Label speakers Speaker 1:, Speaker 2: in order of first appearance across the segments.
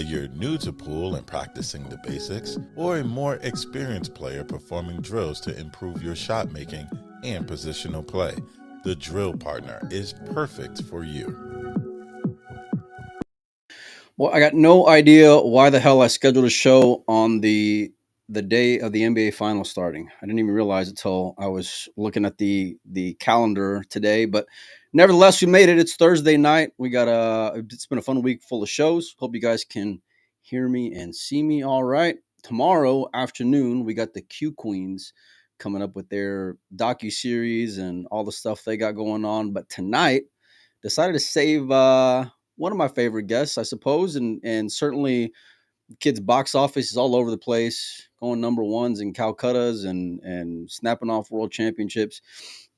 Speaker 1: Whether you're new to pool and practicing the basics, or a more experienced player performing drills to improve your shot making and positional play, the Drill Partner is perfect for you.
Speaker 2: Well, I got no idea why the hell I scheduled a show on the day of the NBA Finals starting. I didn't even realize it until I was looking at the calendar today. But nevertheless, we made it. It's Thursday night. We got it's been a fun week full of shows. Hope you guys can hear me and see me all right. Tomorrow afternoon, we got the Q Queens coming up with their docu series and all the stuff they got going on. But tonight, decided to save one of my favorite guests, I suppose, and certainly kids' box office is all over the place, going number ones in Calcuttas and snapping off world championships.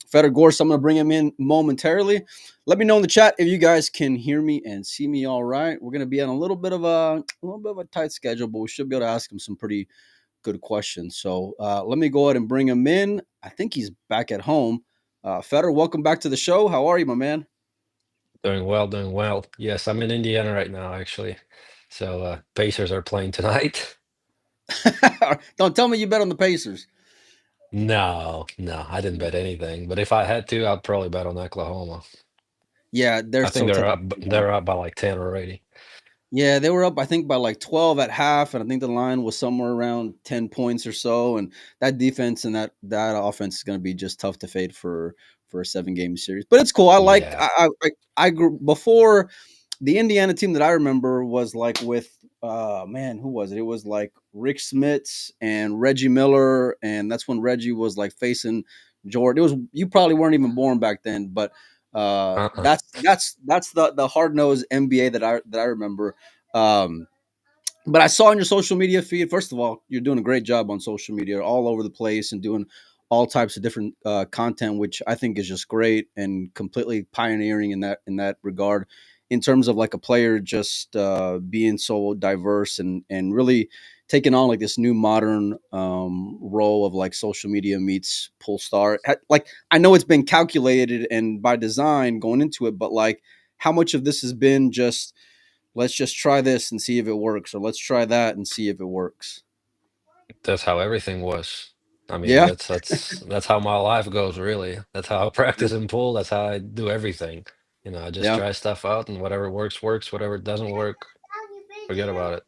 Speaker 2: Fedor Gorst, I'm going to bring him in momentarily. Let me know in the chat if you guys can hear me and see me all right. We're going to be on a little bit of a tight schedule, but we should be able to ask him some pretty good questions. So let me go ahead and bring him in. I think he's back at home. Fedor, welcome back to the show. How are you, my man?
Speaker 3: Doing well, doing well. Yes, I'm in Indiana right now, actually. So Pacers are playing tonight.
Speaker 2: Don't tell me you bet on the Pacers.
Speaker 3: No, no, I didn't bet anything. But if I had to, I'd probably bet on Oklahoma.
Speaker 2: Yeah, they're
Speaker 3: I think
Speaker 2: so
Speaker 3: they're
Speaker 2: tough.
Speaker 3: up. They're up by like 10 already.
Speaker 2: Yeah, they were up, I think, by like 12 at half, and I think the line was somewhere around 10 points or so. And that defense and that offense is going to be just tough to fade for a 7 game series. But it's cool. I like
Speaker 3: Yeah.
Speaker 2: I grew before the Indiana team that I remember was like with man, who was it? It was like Rick Smits and Reggie Miller, and that's when Reggie was like facing Jordan. It was you probably weren't even born back then, but
Speaker 3: Uh-uh.
Speaker 2: that's the hard nosed NBA that I remember. Um, but I saw on your social media feed, first of all, you're doing a great job on social media, all over the place, and doing all types of different content, which I think is just great and completely pioneering in that regard. In terms of like a player just being so diverse and really taking on like this new modern role of like social media meets pull star. Like I know it's been calculated and by design going into it, but like how much of this has been just let's just try this and see if it works, or let's try that and see if it works.
Speaker 3: That's how everything was. I mean,
Speaker 2: Yeah,
Speaker 3: that's how my life goes, really. That's how I practice and pull. That's how I do everything. I just
Speaker 2: yeah.
Speaker 3: try stuff out, and whatever works, works. Whatever doesn't work, forget about it.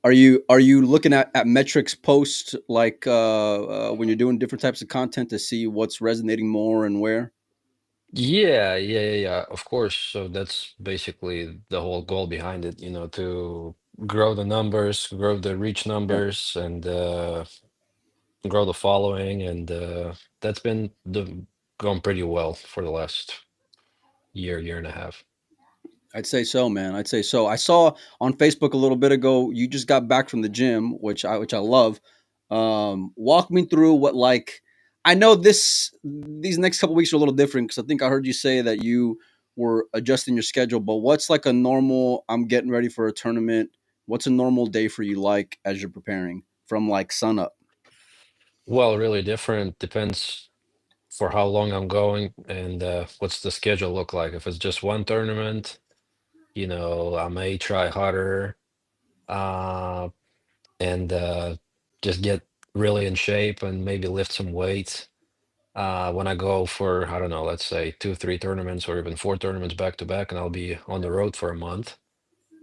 Speaker 2: Are you looking at metrics post like when you're doing different types of content to see what's resonating more and where?
Speaker 3: Yeah, yeah, yeah, yeah, of course. So that's basically the whole goal behind it, to grow the numbers, grow the reach
Speaker 2: Yeah,
Speaker 3: numbers, and grow the following. And that's been going pretty well for the last year and a half.
Speaker 2: I'd say so, man. I'd say so. I saw on Facebook a little bit ago you just got back from the gym, which I love. Walk me through what like I know these next couple weeks are a little different because I think I heard you say that you were adjusting your schedule. But what's like a normal? I'm getting ready for a tournament. What's a normal day for you like as you're preparing from like sun up?
Speaker 3: Well, really different. Depends for how long I'm going and what's the schedule look like. If it's just one tournament, I may try harder. Uh, and just get really in shape and maybe lift some weights. When I go for, I don't know, let's say 2, 3 tournaments or even 4 tournaments back to back, and I'll be on the road for a month,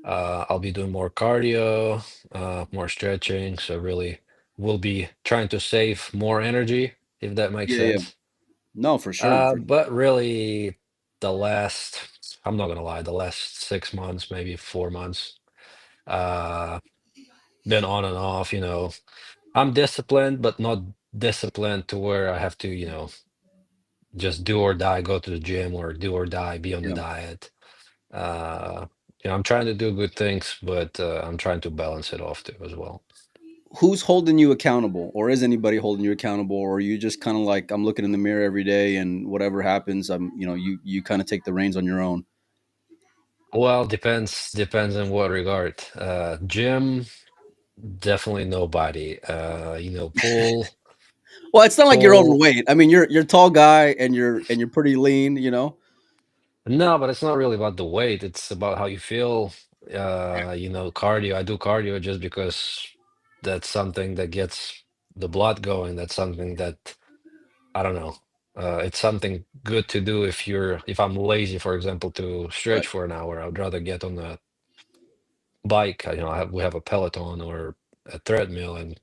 Speaker 3: I'll be doing more cardio, more stretching. So really, we'll be trying to save more energy, if that makes
Speaker 2: Yeah, yeah.
Speaker 3: sense.
Speaker 2: No, for sure.
Speaker 3: But really, the last, I'm not gonna lie, the last 6 months, maybe 4 months, uh, been on and off, I'm disciplined, but not disciplined to where I have to, just do or die, go to the gym, or do or die, be on the
Speaker 2: Yeah.
Speaker 3: diet. Uh, I'm trying to do good things, but I'm trying to balance it off too as well.
Speaker 2: Who's holding you accountable, or is anybody holding you accountable, or are you just kind of like I'm looking in the mirror every day and whatever happens, you kind of take the reins on your own?
Speaker 3: Well, depends in what regard. Gym, definitely nobody. Pool,
Speaker 2: Well, it's not like you're
Speaker 3: pool.
Speaker 2: overweight. I mean, you're a tall guy and you're pretty lean.
Speaker 3: No, but it's not really about the weight. It's about how you feel. Cardio. I do cardio just because that's something that gets the blood going. That's something that I don't know. It's something good to do if I'm lazy, for example, to
Speaker 2: Right.
Speaker 3: stretch for an hour. I'd rather get on a bike. We have a Peloton or a treadmill and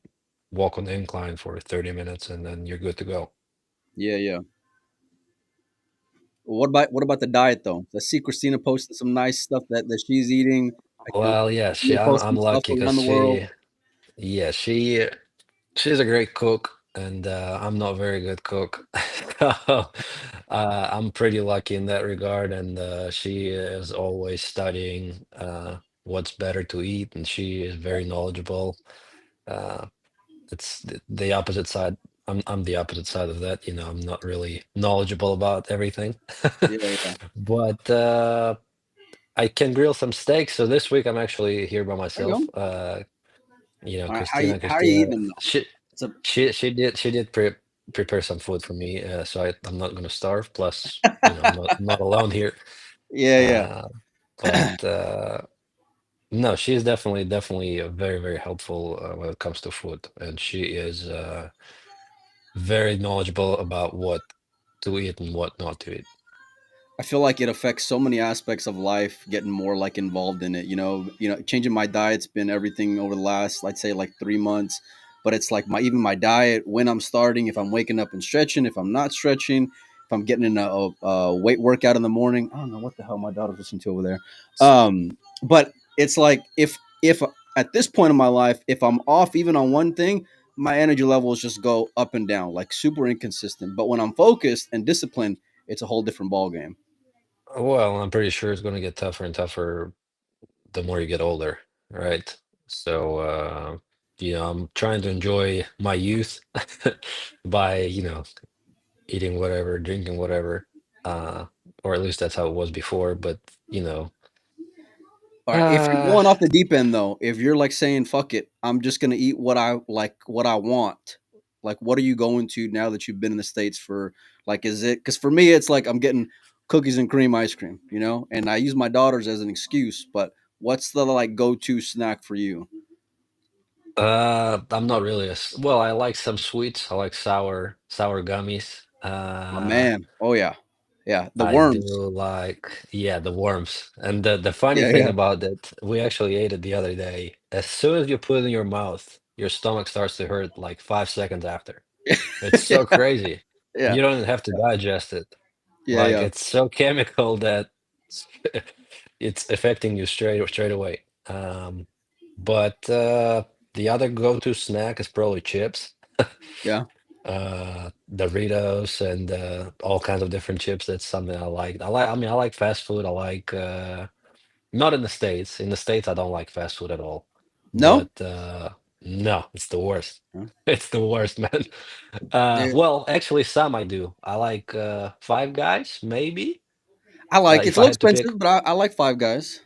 Speaker 3: walk on the incline for 30 minutes, and then you're good to go.
Speaker 2: Yeah, yeah. What about the diet though? I see Christina posting some nice stuff that she's eating.
Speaker 3: Well, yeah,
Speaker 2: You're
Speaker 3: I'm
Speaker 2: posting stuff
Speaker 3: lucky because
Speaker 2: around the world.
Speaker 3: yeah, she's a great cook, and I'm not very good cook. So, I'm pretty lucky in that regard, and she is always studying what's better to eat, and she is very knowledgeable. Uh, it's the opposite side. I'm the opposite side of that. I'm not really knowledgeable about everything,
Speaker 2: Yeah, yeah.
Speaker 3: but I can grill some steaks. So this week I'm actually here by
Speaker 2: There you
Speaker 3: myself.
Speaker 2: go. All right. How you
Speaker 3: Christina,
Speaker 2: eating them though?
Speaker 3: she
Speaker 2: It's a
Speaker 3: she did prepare some food for me, so I'm not gonna starve. Plus, I'm not alone here.
Speaker 2: yeah, yeah.
Speaker 3: Uh, but no, she is definitely very very helpful when it comes to food, and she is very knowledgeable about what to eat and what not to eat.
Speaker 2: I feel like it affects so many aspects of life, getting more like involved in it. Changing my diet's been everything over the last, I'd say, like 3 months. But it's like my diet, when I'm starting, if I'm waking up and stretching, if I'm not stretching, if I'm getting in a weight workout in the morning. I don't know what the hell my daughter's listening to over there. But it's like if at this point in my life, if I'm off even on one thing, my energy levels just go up and down, like super inconsistent. But when I'm focused and disciplined, it's a whole different ball game.
Speaker 3: Well, I'm pretty sure it's going to get tougher and tougher the more you get older, right? So, I'm trying to enjoy my youth by, eating whatever, drinking whatever, uh, or at least that's how it was before. But, you know,
Speaker 2: All right, if you're
Speaker 3: uh,
Speaker 2: going off the deep end though, if you're like saying "fuck it," I'm just gonna eat what I like, what I want. Like, what are you going to now that you've been in the states for? Like, is it because for me it's like I'm getting cookies and cream ice cream, and I use my daughters as an excuse. But what's the like go-to snack for you?
Speaker 3: I'm not really well, I like some sweets. I like sour gummies.
Speaker 2: My man, oh yeah, yeah, the
Speaker 3: I do
Speaker 2: worms.
Speaker 3: like, yeah, the worms. And the funny
Speaker 2: Yeah,
Speaker 3: thing
Speaker 2: yeah,
Speaker 3: about that, we actually ate it the other day. As soon as you put it in your mouth, your stomach starts to hurt like 5 seconds after. It's so
Speaker 2: yeah,
Speaker 3: crazy.
Speaker 2: yeah,
Speaker 3: You don't even have to digest it.
Speaker 2: yeah,
Speaker 3: Like
Speaker 2: yeah,
Speaker 3: it's so chemical that it's affecting you straight away. But the other go-to snack is probably chips.
Speaker 2: yeah.
Speaker 3: Doritos and all kinds of different chips. That's something I like. I like fast food. I like not in the States. In the States, I don't like fast food at all.
Speaker 2: No,
Speaker 3: But no, it's the worst.
Speaker 2: Huh?
Speaker 3: It's the worst, man.
Speaker 2: Yeah,
Speaker 3: Well, actually, some I do. I like Five Guys, maybe.
Speaker 2: I like it's
Speaker 3: If
Speaker 2: a
Speaker 3: I
Speaker 2: little
Speaker 3: had to pick
Speaker 2: expensive, but I like Five Guys.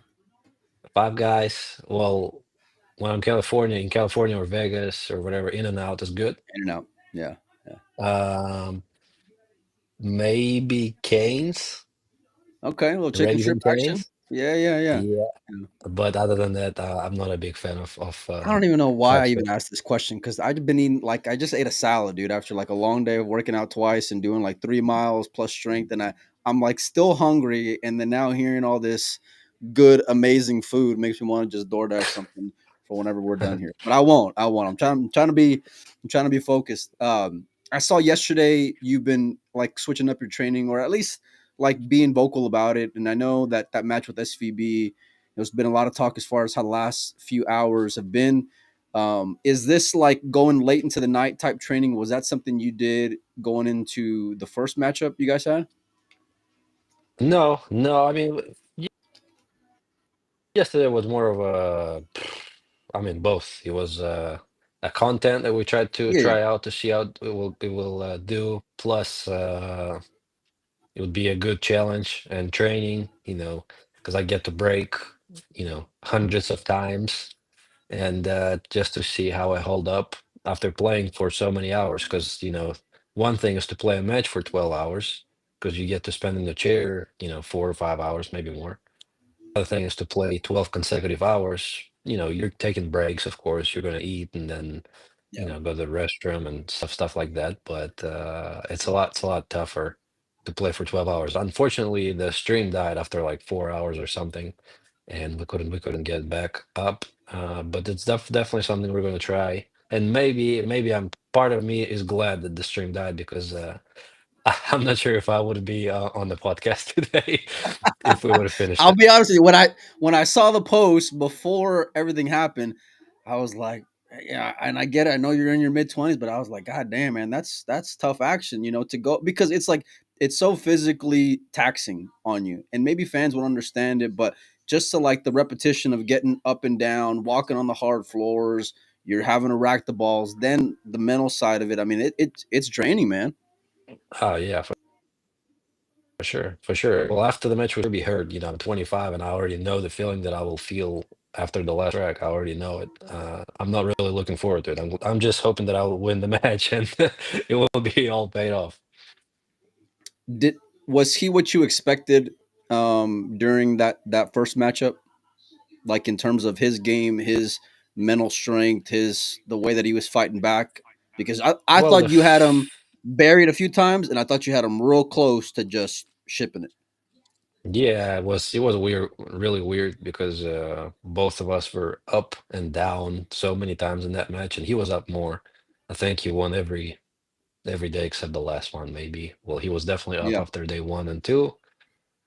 Speaker 3: Five Guys, well, when I'm in California or Vegas or whatever, In and Out is good.
Speaker 2: In and out. Yeah, yeah.
Speaker 3: Um, maybe Canes,
Speaker 2: Okay, a little chicken strip
Speaker 3: Raising
Speaker 2: action.
Speaker 3: Canes.
Speaker 2: Yeah, yeah, yeah.
Speaker 3: Yeah,
Speaker 2: Yeah.
Speaker 3: but other than that, I'm not a big fan of
Speaker 2: I don't even know why I
Speaker 3: fast food.
Speaker 2: even asked this question because I've been eating like I just ate a salad, dude, after like a long day of working out twice and doing like 3 miles plus strength, and I'm like still hungry, and then now hearing all this good, amazing food makes me want to just DoorDash something for whenever we're done here. But I won't. I won't. I'm trying to be focused. I saw yesterday you've been like switching up your training, or at least like being vocal about it. And I know that match with SVB, there's been a lot of talk as far as how the last few hours have been. Is this like going late into the night type training? Was that something you did going into the first matchup you guys had?
Speaker 3: No, no, I mean, yesterday was more of I mean, both. It was a content that we tried to
Speaker 2: Yeah, yeah.
Speaker 3: try out to see how it will do. Plus, it would be a good challenge and training, because I get to break, hundreds of times, and just to see how I hold up after playing for so many hours. Because one thing is to play a match for 12 hours, because you get to spend in the chair, 4 or 5 hours, maybe more. other thing is to play 12 consecutive hours. You're taking breaks, of course. You're going to eat and then,
Speaker 2: Yeah.
Speaker 3: go to the restroom and stuff like that. But it's a lot tougher to play for 12 hours. Unfortunately, the stream died after like 4 hours or something, and we couldn't get back up. But it's definitely something we're going to try. And maybe I'm part of me is glad that the stream died because I'm not sure if I would be on the podcast today if we would have finished
Speaker 2: I'll
Speaker 3: it.
Speaker 2: be honest with you. When I saw the post before everything happened, I was like, yeah, and I get it. I know you're in your mid 20s, but I was like, God damn, man, that's tough action, to go because it's like it's so physically taxing on you, and maybe fans would understand it, but just to like the repetition of getting up and down, walking on the hard floors, you're having to rack the balls, then the mental side of it. I mean, it's draining, man.
Speaker 3: Oh yeah, for sure, for sure. Well, after the match will be heard. I'm 25, and I already know the feeling that I will feel after the last track. I already know it. I'm not really looking forward to it. I'm just hoping that I will win the match and it will be all paid off.
Speaker 2: Did Was he what you expected during that first matchup? Like in terms of his game, his mental strength, his the way that he was fighting back. Because I
Speaker 3: Well,
Speaker 2: thought you had him buried a few times, and I thought you had him real close to just shipping it.
Speaker 3: yeah, it was weird, really weird because both of us were up and down so many times in that match, and he was up more. I think he won every day except the last one, maybe. Well, he was definitely up
Speaker 2: Yeah,
Speaker 3: after day one and two.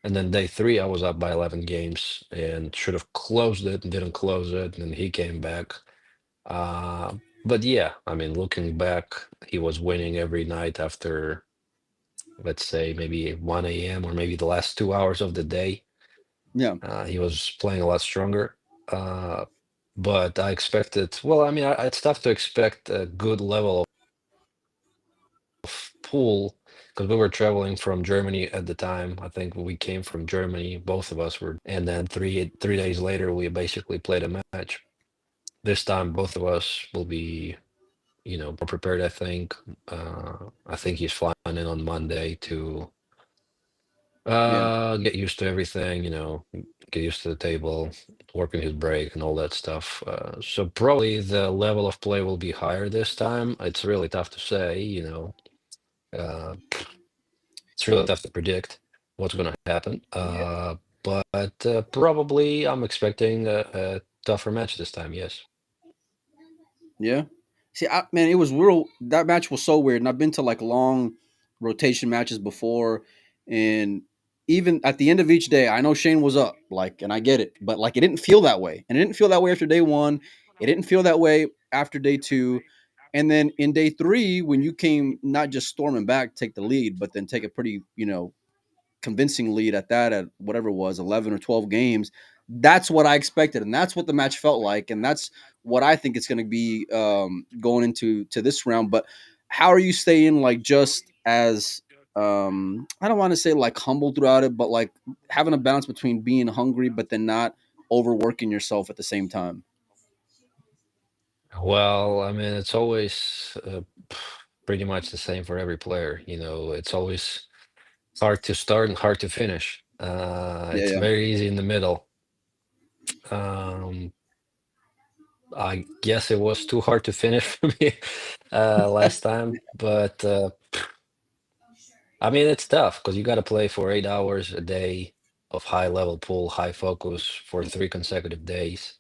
Speaker 3: And then day three, I was up by 11 games and should have closed it and didn't close it. And he came back. Uh, but yeah, I mean, looking back, he was winning every night after, let's say, maybe 1 a.m. or maybe the last 2 hours of the day.
Speaker 2: yeah,
Speaker 3: He was playing a lot stronger. Uh, but I expected, well, I mean, it's tough to expect a good level of pool because we were traveling from Germany at the time. I think we came from Germany, both of us were, and then three days later we basically played a match. This time both of us will be, more prepared, I think. I think he's flying in on Monday to
Speaker 2: yeah,
Speaker 3: get used to everything, get used to the table, working his break and all that stuff. So probably the level of play will be higher this time. It's really tough to say. Uh, It's really tough to predict what's going to happen.
Speaker 2: yeah.
Speaker 3: But probably I'm expecting a tougher match this time. Yes.
Speaker 2: Yeah. See, man, it was real. That match was so weird, and I've been to like long rotation matches before, and even at the end of each day, I know Shane was up, like, and I get it, but like, it didn't feel that way, and it didn't feel that way after day one. It didn't feel that way after day two, and then in day three, when you came not just storming back, take the lead, but then take a pretty, convincing lead at that at whatever it was 11 or 12 games. That's what I expected, and that's what the match felt like, and that's what I think it's going to be going into this round. But how are you staying like just as I don't want to say like humble throughout it, but like having a balance between being hungry but then not overworking yourself at the same time?
Speaker 3: Well, I mean, it's always pretty much the same for every player. It's always hard to start and hard to finish.
Speaker 2: Yeah,
Speaker 3: It's
Speaker 2: yeah,
Speaker 3: very easy in the middle. Um, I guess it was too hard to finish for me last time, but I mean, it's tough because you got to play for 8 hours a day of high level pool, high focus for 3 consecutive days.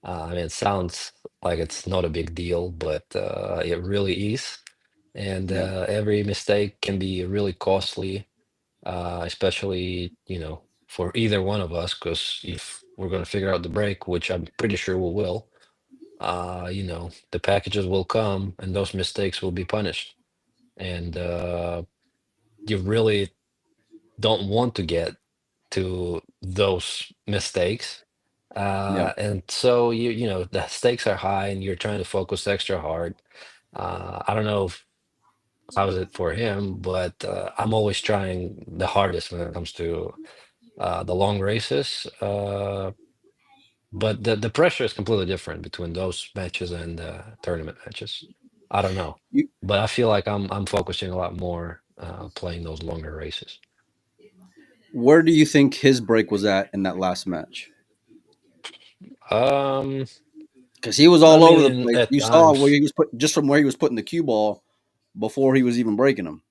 Speaker 3: I mean, it sounds like it's not a big deal, but it really is. And
Speaker 2: yeah,
Speaker 3: every mistake can be really costly, especially, for either one of us, because if we're going to figure out the break, which I'm pretty sure we will, the packages will come and those mistakes will be punished. And you really don't want to get to those mistakes.
Speaker 2: yeah.
Speaker 3: And so the stakes are high and you're trying to focus extra hard. I don't know how is it for him, but I'm always trying the hardest when it comes to the long races. But the pressure is completely different between those matches and tournament matches. I don't know,
Speaker 2: You
Speaker 3: but I feel like I'm focusing a lot more playing those longer races.
Speaker 2: Where do you think his break was at in that last match?
Speaker 3: Um,
Speaker 2: Because he was
Speaker 3: I
Speaker 2: all over the
Speaker 3: mean,
Speaker 2: place.
Speaker 3: at
Speaker 2: You saw where
Speaker 3: times,
Speaker 2: he was put just from where he was putting the cue ball before he was even breaking them.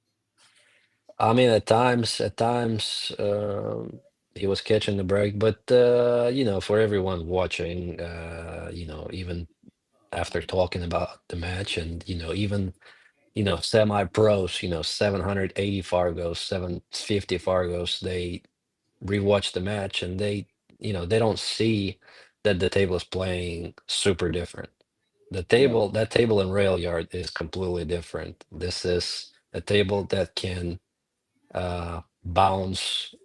Speaker 3: he was catching the break, but for everyone watching, even after talking about the match, and even semi-pros, 780 Fargos, 750 Fargos, they rewatch the match and they don't see that the table is playing super different.
Speaker 2: Yeah,
Speaker 3: That table in rail yard is completely different. This is a table that can bounce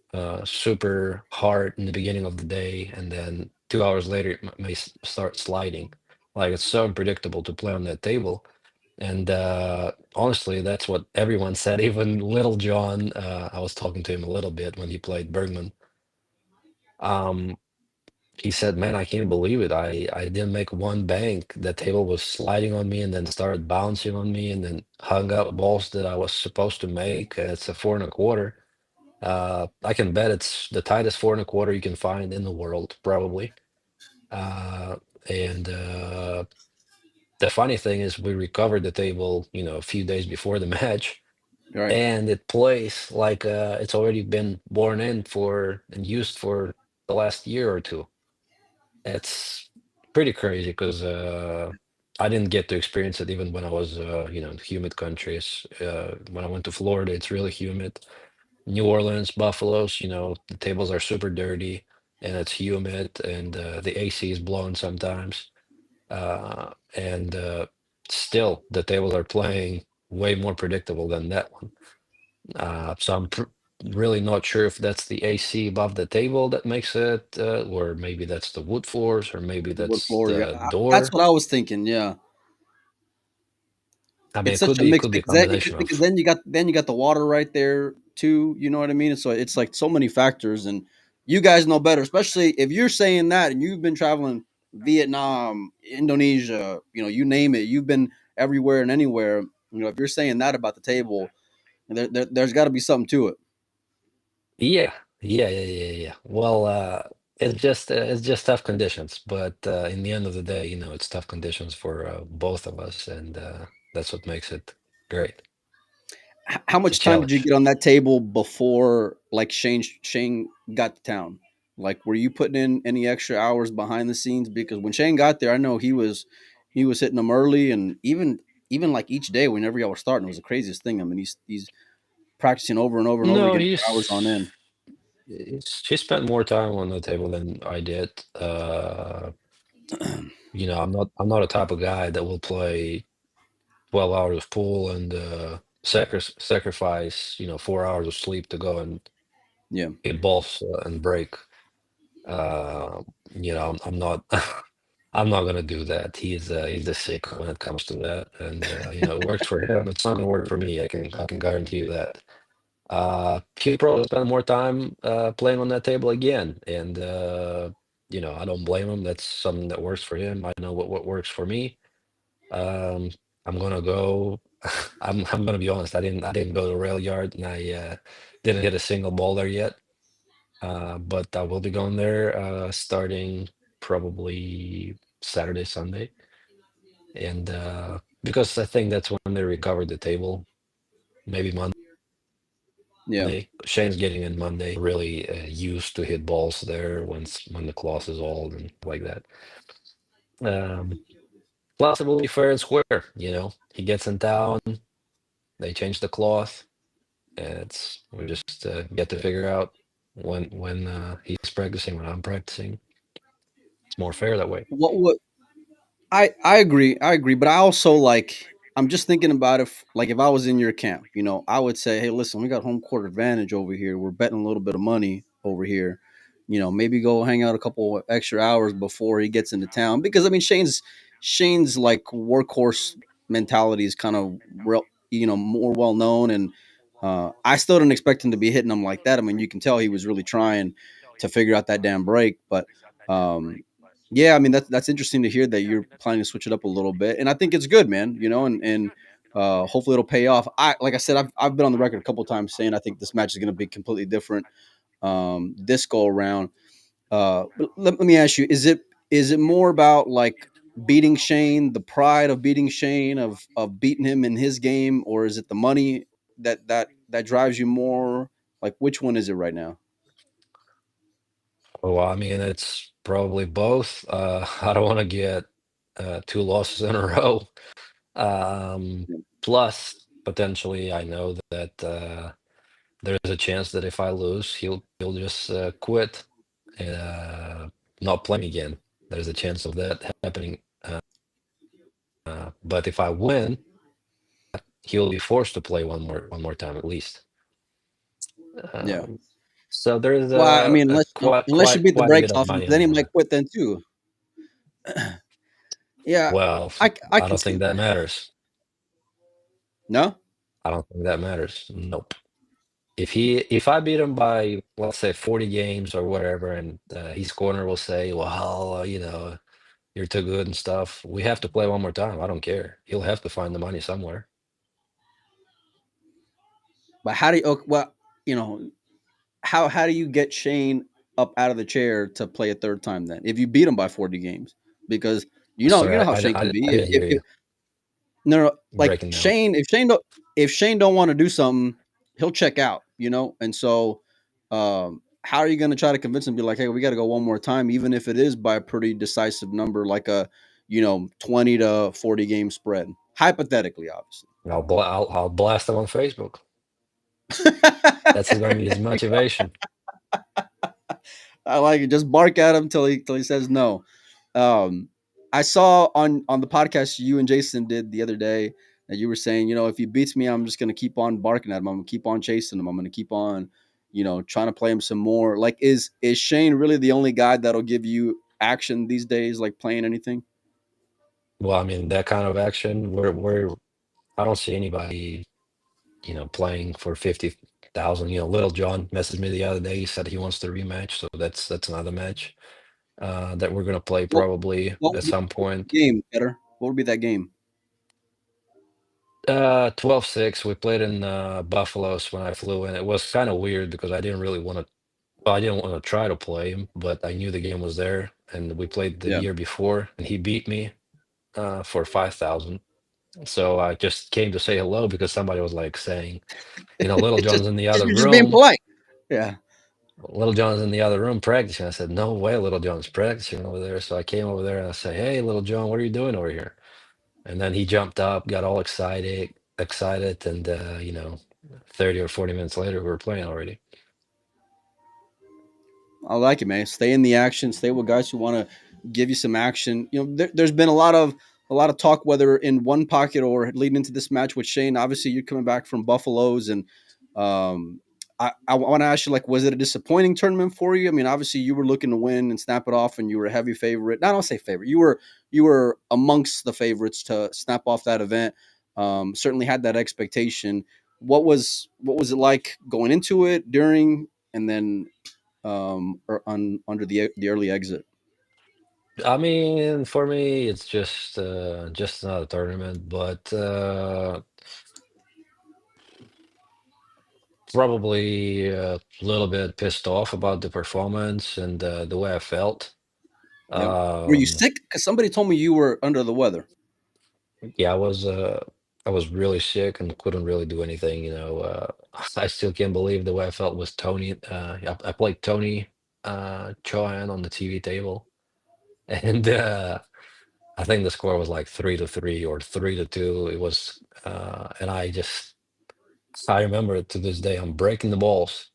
Speaker 3: super hard in the beginning of the day, and then 2 hours later it may start sliding. Like, it's so unpredictable to play on that table. And honestly, that's what everyone said. Even Little John, I was talking to him a little bit when he played Bergman. Um, he said, "Man, I can't believe it. I didn't make one bank. The table was sliding on me and then started bouncing on me and then hung up balls that I was supposed to make. And it's a four and a quarter. I can bet it's the tightest four and a quarter you can find in the world, probably. Uh, and The funny thing is, we recovered the table, a few days before the match,
Speaker 2: right.
Speaker 3: and it plays like it's already been worn in for and used for the last year or two. It's pretty crazy because I didn't get to experience it even when I was, in humid countries. When I went to Florida, it's really humid. New Orleans, Buffalo's, the tables are super dirty and it's humid, and the AC is blowing sometimes. And Still, the tables are playing way more predictable than that one. So really not sure if that's the AC above the table that makes it, or maybe that's the wood floors, or maybe
Speaker 2: The wood
Speaker 3: that's
Speaker 2: floor. Yeah,
Speaker 3: the
Speaker 2: that's
Speaker 3: door.
Speaker 2: what I was thinking. Yeah,
Speaker 3: I mean,
Speaker 2: it's such a
Speaker 3: it
Speaker 2: mix
Speaker 3: could be a
Speaker 2: because then,
Speaker 3: combination
Speaker 2: because
Speaker 3: of.
Speaker 2: then you got the water right there too. You know what I mean? So it's like so many factors, and you guys know better, especially if you're saying that and you've been traveling Vietnam, Indonesia, you name it. You've been everywhere and anywhere. If you're saying that about the table, there's got to be something to it.
Speaker 3: Yeah, yeah. Well, it's just tough conditions, but in the end of the day, it's tough conditions for both of us, and that's what makes it great.
Speaker 2: How
Speaker 3: It's a
Speaker 2: much time did you
Speaker 3: challenge.
Speaker 2: get on that table before like Shane got to town? Like, were you putting in any extra hours behind the scenes? Because when Shane got there, I know he was hitting them early, and even like each day, whenever y'all were starting, it was the craziest thing. I mean, he's practicing over and over and over
Speaker 3: No,
Speaker 2: again for hours on end.
Speaker 3: she spent more time on the table than I did. I'm not a type of guy that will play 12 hours of pool and sacrifice 4 hours of sleep to go and
Speaker 2: Yeah,
Speaker 3: hit balls and break. Uh, I'm not I'm not gonna do that. He's a sick when it comes to that, and it works for him. It's not gonna work for me. I can guarantee you that. He'll probably spend more time playing on that table again, and I don't blame him. That's something that works for him. I know what works for me. Um, I'm gonna go. I'm gonna be honest. I didn't go to rail yard, and I didn't hit a single ball there yet. But I will be going there starting probably Saturday, Sunday, and because I think that's when they recovered the table. Maybe
Speaker 2: yeah.
Speaker 3: Monday. Shane's getting in Monday. Really used to hit balls there when the cloth is old and like that. Um, Plus, it will be fair and square. He gets in town. They change the cloth. We just get to figure out when he's practicing, when I'm practicing. It's more fair that way.
Speaker 2: What I agree. I agree, but I also I'm just thinking about if I was in your camp, I would say, "Hey, listen, we got home court advantage over here. We're betting a little bit of money over here. Maybe go hang out a couple extra hours before he gets into town because I mean Shane's like workhorse mentality is kind of real, more well known and I still didn't expect him to be hitting them like that. I mean, you can tell he was really trying to figure out that damn break, but um yeah, I mean that's interesting to hear that you're planning to switch it up a little bit, and I think it's good, man. And hopefully it'll pay off. Like I said, I've been on the record a couple of times saying I think this match is going to be completely different. this go around. But let me ask you: is it more about like beating Shane, the pride of beating Shane, of beating him in his game, or is it the money that drives you more? Like, which one is it right now?
Speaker 3: Well, I mean, it's probably both. I don't want to get two losses in a row.
Speaker 2: Yeah.
Speaker 3: Plus, potentially, I know that there's a chance that if I lose, he'll just quit and not play me again. There's a chance of that happening. But if I win, he'll be forced to play one more time at least.
Speaker 2: Yeah.
Speaker 3: Um, so there's
Speaker 2: Well, I mean,
Speaker 3: a
Speaker 2: unless
Speaker 3: quite
Speaker 2: unless you
Speaker 3: quite
Speaker 2: beat the
Speaker 3: quite a bit
Speaker 2: brakes
Speaker 3: of
Speaker 2: off him,
Speaker 3: money on
Speaker 2: then
Speaker 3: the
Speaker 2: he might
Speaker 3: line.
Speaker 2: quit then too. Yeah,
Speaker 3: Well,
Speaker 2: I
Speaker 3: I
Speaker 2: can
Speaker 3: don't
Speaker 2: see
Speaker 3: think
Speaker 2: that.
Speaker 3: that matters.
Speaker 2: No.
Speaker 3: I don't think that matters. Nope. If I beat him by let's say 40 games or whatever, and his corner will say, "Well, you're too good and stuff," we have to play one more time. I don't care. He'll have to find the money somewhere.
Speaker 2: But how do you? Well, you know, how do you get Shane up out of the chair to play a third time then? If you beat him by 40 games, because you
Speaker 3: Sorry,
Speaker 2: know how Shane can
Speaker 3: I
Speaker 2: be.
Speaker 3: didn't hear you
Speaker 2: No, no, like
Speaker 3: breaking down.
Speaker 2: Shane, if Shane don't want to do something, he'll check out, you know. And so, how are you going to try to convince him? Be like, hey, we got to go one more time, even if it is by a pretty decisive number, like a 20 to 40 game spread, hypothetically, obviously.
Speaker 3: I'll blast him on Facebook. That's going to be his motivation.
Speaker 2: I like it. Just bark at him till he says no. Um, I saw on the podcast you and Jason did the other day that you were saying, if he beats me, I'm just gonna keep on barking at him. I'm gonna keep on chasing him. I'm gonna keep on, trying to play him some more. Like, is Shane really the only guy that'll give you action these days? Like playing anything?
Speaker 3: Well, I mean that kind of action. Where I don't see anybody, playing for 50,000. Little John messaged me the other day. He said he wants to rematch, so that's another match that we're gonna play
Speaker 2: What
Speaker 3: probably
Speaker 2: what
Speaker 3: at
Speaker 2: would be
Speaker 3: some point.
Speaker 2: the game better? What would be that game?
Speaker 3: 12-6. We played in Buffalo's when I flew in. It was kind of weird because I didn't really want to. Well, I didn't want to try to play him, but I knew the game was there, and we played the
Speaker 2: Yeah,
Speaker 3: year before, and he beat me for 5,000. So I just came to say hello because somebody was like saying, Little
Speaker 2: it's just
Speaker 3: John's in the
Speaker 2: just
Speaker 3: other
Speaker 2: you're just being
Speaker 3: room.
Speaker 2: polite. Yeah,
Speaker 3: Little John's in the other room practicing. I said, no way, Little John's practicing over there. So I came over there and I said, hey, Little John, what are you doing over here? And then he jumped up, got all excited, and 30 or 40 minutes later, we were playing already.
Speaker 2: I like it, man. Stay in the action. Stay with guys who want to give you some action. There's been a lot of talk whether in one pocket or leading into this match with Shane. Obviously, you're coming back from Buffaloes, and I want to ask you, like, was it a disappointing tournament for you? I mean, obviously, you were looking to win and snap it off, and you were a heavy favorite. No, I don't say favorite. You were amongst the favorites to snap off that event. Certainly had that expectation. What was it like going into it, during, and then or under the early exit?
Speaker 3: I mean, for me, it's just another tournament, but probably a little bit pissed off about the performance and the way I felt.
Speaker 2: Yeah. Were you
Speaker 3: Um,
Speaker 2: sick? Because somebody told me you were under the weather.
Speaker 3: yeah, I was really sick and couldn't really do anything. I still can't believe the way I felt was Tony. I played Tony Chohan on the TV table, and I think the score was like 3-3 or 3-2. It was, and I remember to this day, I'm breaking the balls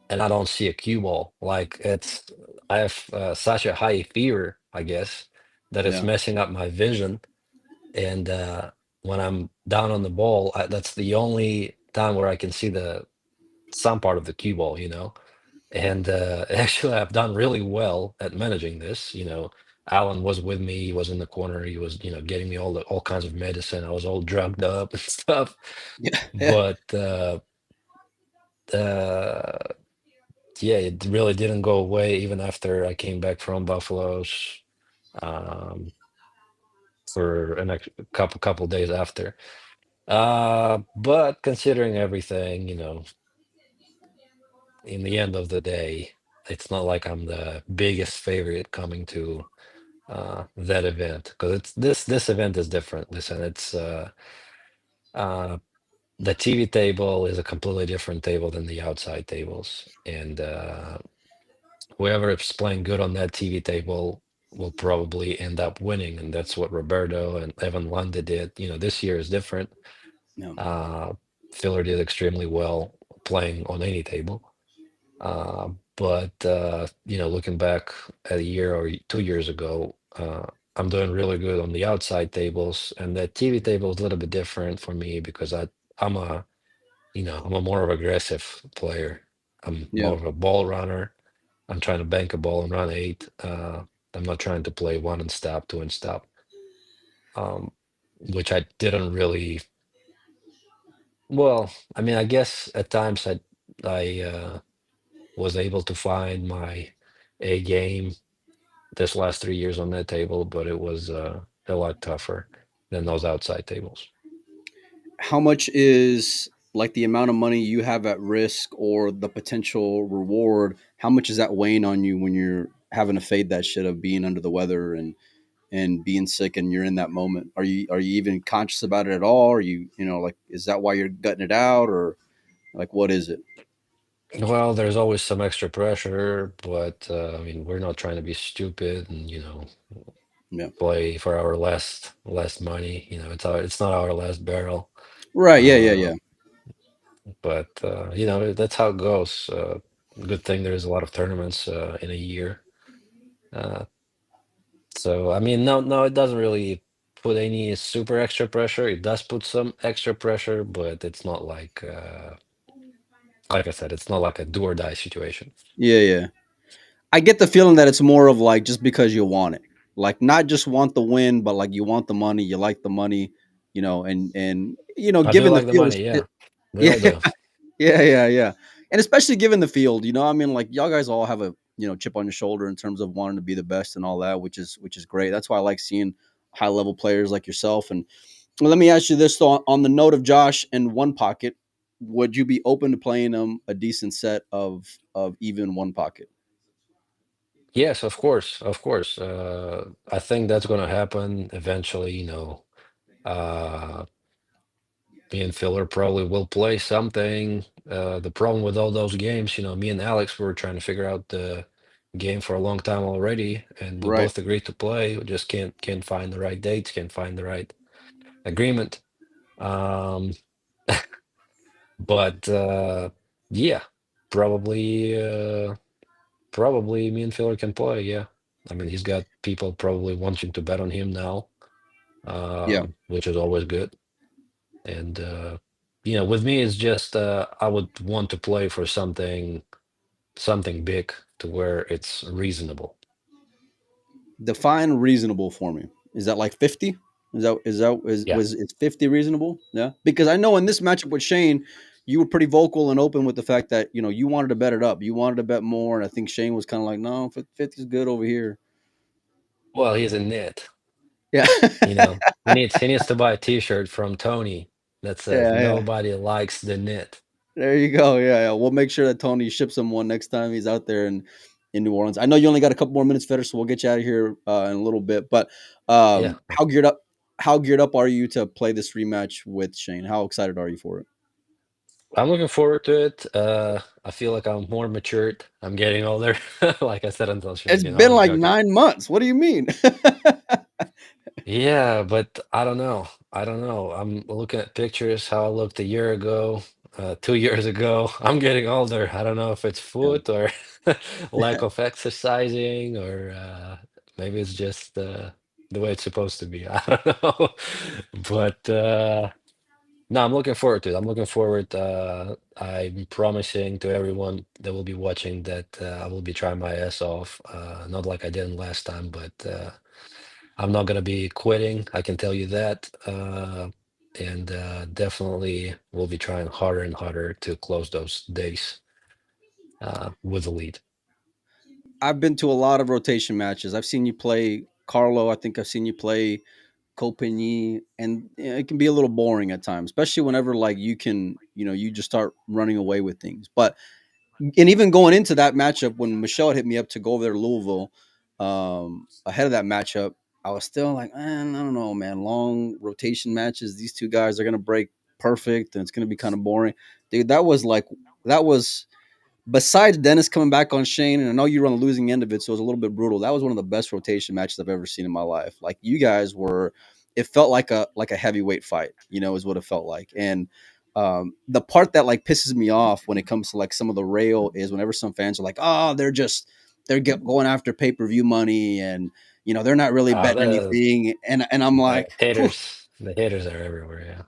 Speaker 3: and I don't see a cue ball. Like I have such a high fever, I guess, that it's
Speaker 2: Yeah.
Speaker 3: messing up my vision. And when I'm down on the ball, that's the only time where I can see the some part of the cue ball. And actually, I've done really well at managing this. Alan was with me. He was in the corner. He was, getting me all kinds of medicine. I was all drugged up and stuff.
Speaker 2: Yeah. Yeah.
Speaker 3: But uh, yeah, it really didn't go away even after I came back from Buffalo's um, for a couple days after. But considering everything, in the end of the day, it's not like I'm the biggest favorite coming to that event, because it's this event is different. Listen, it's uh, the TV table is a completely different table than the outside tables, and whoever is playing good on that TV table will probably end up winning, and that's what Roberto and Evan Landa did. This year is different.
Speaker 2: Yeah,
Speaker 3: Uh, Filler did extremely well playing on any table. But looking back at a year or 2 years ago, I'm doing really good on the outside tables, and the TV table is a little bit different for me because I'm a I'm a more of aggressive player. I'm
Speaker 2: yeah.
Speaker 3: more of a ball runner. I'm trying to bank a ball and run eight. I'm not trying to play one and stop, two and stop, um, which I didn't really. Well, I mean, I guess at times I was able to find my A game this last 3 years on that table, but it was a lot tougher than those outside tables.
Speaker 2: How much is like the amount of money you have at risk or the potential reward? How much is that weighing on you when you're having to fade that shit of being under the weather and being sick and you're in that moment? Are you even conscious about it at all? Are you like is that why you're gutting it out or like what is it?
Speaker 3: Well, there's always some extra pressure, but I mean, we're not trying to be stupid and
Speaker 2: Yeah.
Speaker 3: play for our last money. It's not our last barrel.
Speaker 2: Right. Yeah. Yeah.
Speaker 3: Uh,
Speaker 2: Yeah.
Speaker 3: but that's how it goes. Good thing there's a lot of tournaments in a year. Uh, so I mean, no, no, it doesn't really put any super extra pressure. It does put some extra pressure, but it's not like I said, it's not like a do or die situation.
Speaker 2: Yeah. Yeah. I get the feeling that it's more of like just because you want it, like not just want the win, but like you want the money, you like the money, and
Speaker 3: I do
Speaker 2: given the
Speaker 3: like the
Speaker 2: field,
Speaker 3: money, yeah. We
Speaker 2: yeah,
Speaker 3: all do.
Speaker 2: yeah, yeah, yeah, and especially given the field, I mean, like y'all guys all have a chip on your shoulder in terms of wanting to be the best and all that, which is great. That's why I like seeing high level players like yourself. And well, let me ask you this: though, on the note of Josh and one pocket, would you be open to playing him a decent set of even one pocket?
Speaker 3: Yes, of course, of course. I think that's going to happen eventually. Me and Filler probably will play something. The problem with all those games, me and Alex were trying to figure out the game for a long time already, and we
Speaker 2: Right.
Speaker 3: both agreed to play. We just can't find the right dates, can't find the right agreement. Um, but yeah, probably probably me and Filler can play. Yeah, I mean he's got people probably wanting to bet on him now,
Speaker 2: Yeah.
Speaker 3: which is always good. And with me, it's just I would want to play for something big to where it's reasonable.
Speaker 2: Define reasonable for me. Is that like 50?
Speaker 3: Yeah.
Speaker 2: Is 50 reasonable? Yeah. Because I know in this matchup with Shane, you were pretty vocal and open with the fact that, you wanted to bet it up. You wanted to bet more. And I think Shane was kind of like, no, 50 is good over here.
Speaker 3: Well, he's a nit.
Speaker 2: Yeah.
Speaker 3: He needs to buy a T-shirt from Tony that says
Speaker 2: Yeah. Yeah.
Speaker 3: nobody likes the nit.
Speaker 2: There you go. Yeah. Yeah. We'll make sure that Tony ships him one next time he's out there in New Orleans. I know you only got a couple more minutes, Feder, so we'll get you out of here in a little bit. But
Speaker 3: Yeah.
Speaker 2: how geared up are you to play this rematch with Shane? How excited are you for it?
Speaker 3: I'm looking forward to it. I feel like I'm more matured. I'm getting older. Like I said until
Speaker 2: It's
Speaker 3: Shane,
Speaker 2: been
Speaker 3: I'm
Speaker 2: like
Speaker 3: joking.
Speaker 2: 9 months. What do you mean?
Speaker 3: Yeah, but I don't know. I don't know. I'm looking at pictures how I looked a year ago, 2 years ago. I'm getting older. I don't know if it's
Speaker 2: Yeah.
Speaker 3: food or lack of exercising, or maybe it's just the way it's supposed to be. I don't know. But no, I'm looking forward to it. I'm looking forward. I'm promising to everyone that will be watching that I will be trying my ass off. Not like I didn't last time, but I'm not going to be quitting. I can tell you that. And definitely will be trying harder and harder to close those days with a lead.
Speaker 2: I've been to a lot of rotation matches. I've seen you play Carlo. I think I've seen you play Copigny, and it can be a little boring at times, especially whenever like you just start running away with things. But and even going into that matchup, when Michelle hit me up to go over there to Louisville, ahead of that matchup, I was still like, man, I don't know, man. Long rotation matches, these two guys are gonna break perfect, and it's gonna be kind of boring, dude. That was besides Dennis coming back on Shane, and I know you were on the losing end of it, so it was a little bit brutal. That was one of the best rotation matches I've ever seen in my life. Like you guys were, it felt like a heavyweight fight, is what it felt like. And the part that like pisses me off when it comes to like some of the rail is whenever some fans are like, oh, going after pay per view money, and they're not really
Speaker 3: Uh,
Speaker 2: betting
Speaker 3: the
Speaker 2: anything, and I'm
Speaker 3: the
Speaker 2: like, phew,
Speaker 3: haters are everywhere. Yeah.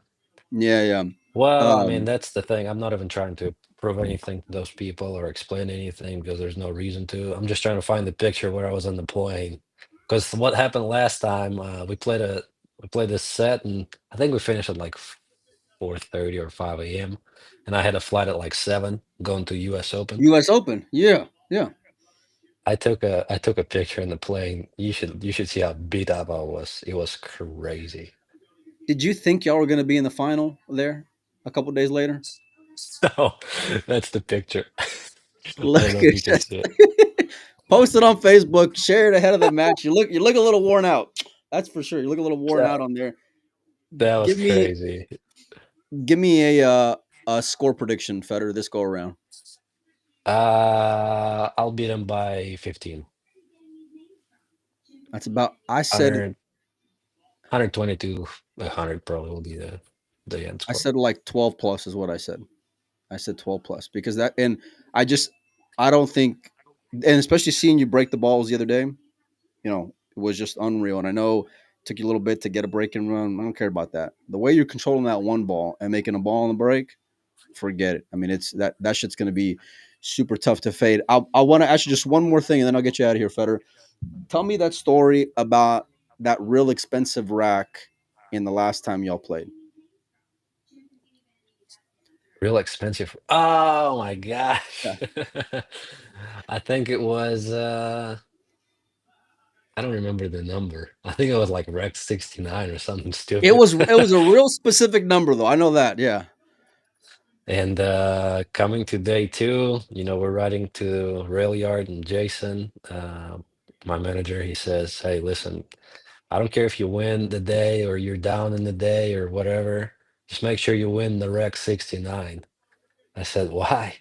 Speaker 2: yeah, yeah.
Speaker 3: Well, I mean,
Speaker 2: Um,
Speaker 3: that's the thing. I'm not even trying to prove anything to those people or explain anything because there's no reason to. I'm just trying to find the picture where I was on the plane. Because what happened last time, we played this set and I think we finished at like 4:30 or 5 a.m. And I had a flight at like 7 going to US Open.
Speaker 2: U.S. Open, yeah, yeah.
Speaker 3: I took a picture in the plane. You should see how beat up I was. It was crazy.
Speaker 2: Did you think y'all were going to be in the final there a couple days later?
Speaker 3: So that's the picture. I don't
Speaker 2: Look,
Speaker 3: know if you
Speaker 2: it's
Speaker 3: can
Speaker 2: just
Speaker 3: see it.
Speaker 2: post it on Facebook, share it ahead of the match. You look a little worn out. That's for sure. You look a little worn out on there.
Speaker 3: That was
Speaker 2: Give me
Speaker 3: crazy.
Speaker 2: give me a score prediction, Federer, this go around.
Speaker 3: I'll beat him by 15.
Speaker 2: That's about. I said
Speaker 3: 100, 120 to 100 probably will be the end
Speaker 2: I
Speaker 3: score.
Speaker 2: said like 12 plus is what I said. I said 12 plus because that and I just I don't think and especially seeing you break the balls the other day, it was just unreal. And I know it took you a little bit to get a break and run. I don't care about that. The way you're controlling that one ball and making a ball on the break, forget it. I mean, it's that shit's going to be super tough to fade. I want to ask you just one more thing, and then I'll get you out of here, Federer. Tell me that story about that real expensive rack in the last time y'all played.
Speaker 3: Real expensive. Oh my
Speaker 2: Yeah.
Speaker 3: gosh. I think it was I don't remember the number. I think it was like Rex 69 or something
Speaker 2: It
Speaker 3: stupid.
Speaker 2: was it was a real specific number though. I know that. Yeah.
Speaker 3: And coming to day two, we're riding to rail yard and Jason, my manager, he says, "Hey, listen, I don't care if you win the day or you're down in the day or whatever. Just make sure you win the Rec 69." I said, "Why?"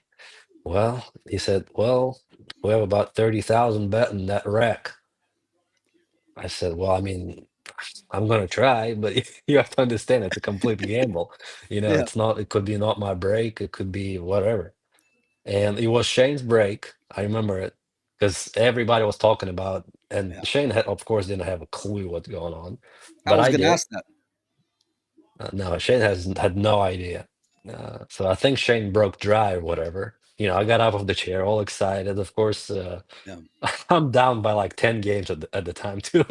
Speaker 3: Well, he said, "Well, we have about 30,000 bet in that Rec." I said, "Well, I mean, I'm gonna try, but you have to understand it's a complete gamble.
Speaker 2: Yeah.
Speaker 3: It's not, it could be not my break, it could be whatever." And it was Shane's break. I remember it because everybody was talking about, and
Speaker 2: Yeah.
Speaker 3: Shane had, of course, didn't have a clue what's going on,
Speaker 2: I
Speaker 3: but
Speaker 2: was
Speaker 3: I
Speaker 2: going to
Speaker 3: did.
Speaker 2: ask that.
Speaker 3: No, Shane has had no idea. So I think Shane broke dry or whatever. I got out of the chair, all excited. Of course,
Speaker 2: Yeah.
Speaker 3: I'm down by like 10 games at the time too.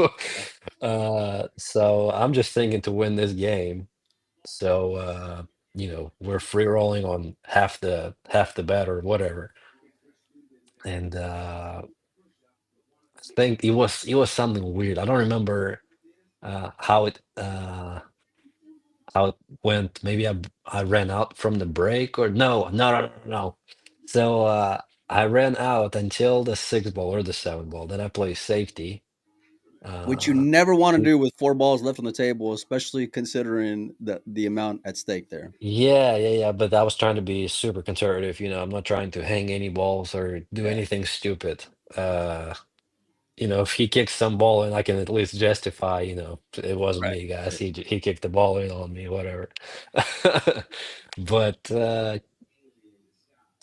Speaker 2: Yeah.
Speaker 3: So I'm just thinking to win this game. So we're free rolling on half the bet or whatever. And I think it was something weird. I don't remember how it went. Maybe I ran out from the break or no, no, no, no, no. So I ran out until the sixth ball or the seventh ball. Then I play safety.
Speaker 2: Which you
Speaker 3: Uh,
Speaker 2: never want to
Speaker 3: w-
Speaker 2: do with four balls left on the table, especially considering the amount at stake there.
Speaker 3: yeah, yeah, yeah. But I was trying to be super conservative. I'm not trying to hang any balls or do
Speaker 2: Yeah.
Speaker 3: anything stupid. If he kicks some ball and I can at least justify, it wasn't
Speaker 2: Right.
Speaker 3: me, guys.
Speaker 2: Right.
Speaker 3: He kicked the ball in on me, whatever. But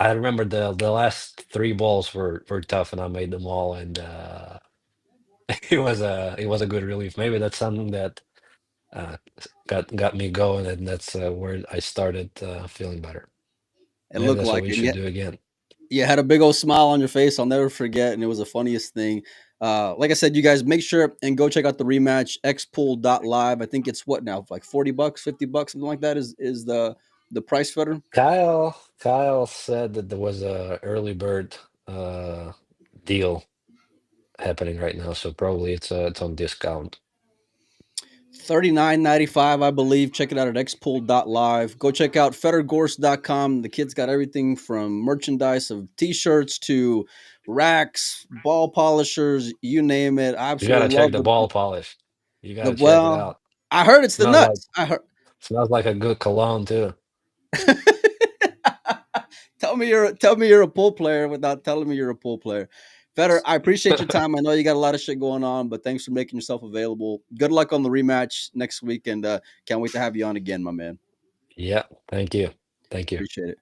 Speaker 3: I remember the last three balls were tough, and I made them all, and it was a good relief. Maybe that's something that got me going, and that's where I started feeling better.
Speaker 2: It
Speaker 3: Maybe
Speaker 2: looked
Speaker 3: that's what
Speaker 2: like
Speaker 3: we
Speaker 2: it.
Speaker 3: should
Speaker 2: Yet
Speaker 3: do again.
Speaker 2: you had a big old smile on your face. I'll never forget, and it was the funniest thing. Like I said, you guys make sure and go check out the rematch xpool.live. I think it's what now, like $40, $50, something like that is the price, Federer.
Speaker 3: Kyle said that there was a early bird uh, deal happening right now, so probably it's on discount.
Speaker 2: $39.95, I believe. Check it out at xpool.live. Go check out fedorgorst.com. The kid's got everything from merchandise of t-shirts to racks, ball polishers, you name it. I
Speaker 3: You gotta
Speaker 2: absolutely
Speaker 3: check
Speaker 2: love
Speaker 3: the ball polish. You
Speaker 2: the
Speaker 3: gotta check it
Speaker 2: well,
Speaker 3: out.
Speaker 2: I heard it's the
Speaker 3: Smells like
Speaker 2: nuts. I heard.
Speaker 3: smells like a good cologne too.
Speaker 2: Tell me you're a pool player without telling me you're a pool player. Fedor, I appreciate your time. I know you got a lot of shit going on, but thanks for making yourself available. Good luck on the rematch next week, and can't wait to have you on again, my man.
Speaker 3: Yeah, thank you. Thank you.
Speaker 2: Appreciate it.